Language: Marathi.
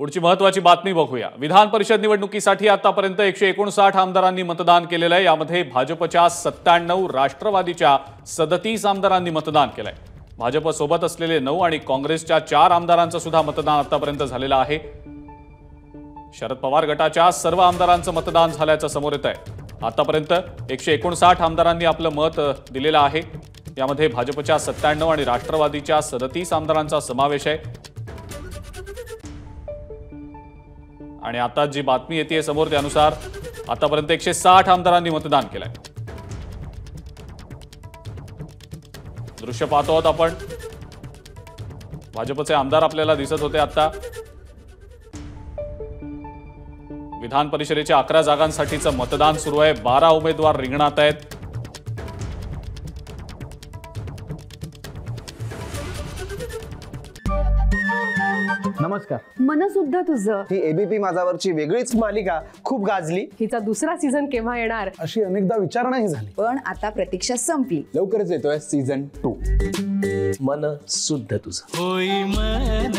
पुढची महत्त्वाची बातमी बघूया। विधान परिषद निवडणुकीसाठी आतापर्यंत 159 आमदारांनी मतदान केलेलं आहे। यामध्ये भाजपच्या 97, राष्ट्रवादीच्या 37 आमदारांनी मतदान केलंय। भाजप सोबत असलेले 9 आणि काँग्रेसच्या 4 आमदारांचं सुद्धा मतदान आतापर्यंत झालेलं आहे। शरद पवार गटाच्या सर्व आमदारांचं मतदान झाल्याचं समोर येत आहे। आतापर्यंत 159 आमदारांनी आपलं मत दिलेलं आहे। यामध्ये भाजपच्या 97 आणि राष्ट्रवादीच्या 37 आमदारांचा समावेश आहे। आणि आता जी बातमी येते समोर त्यानुसार आतापर्यंत 160 आमदारांनी मतदान केलंय। दृश्य पाहतो आहोत आपण। भाजपचे आमदार आपल्याला दिसत होते। आता विधान परिषदेच्या 11 जागांसाठीचं मतदान सुरू आहे। 12 उमेदवार रिंगणात आहेत। नमस्कार। मन सुद्धा तुझं ही एबीपी माझावरची वेगळीच मालिका खूप गाजली। हिचा दुसरा सीझन केव्हा येणार अशी अनेकदा विचारणाही झाली, पण आता प्रतीक्षा संपली। लवकरच येतोय सीझन 2। मन शुद्ध तुझं होई मन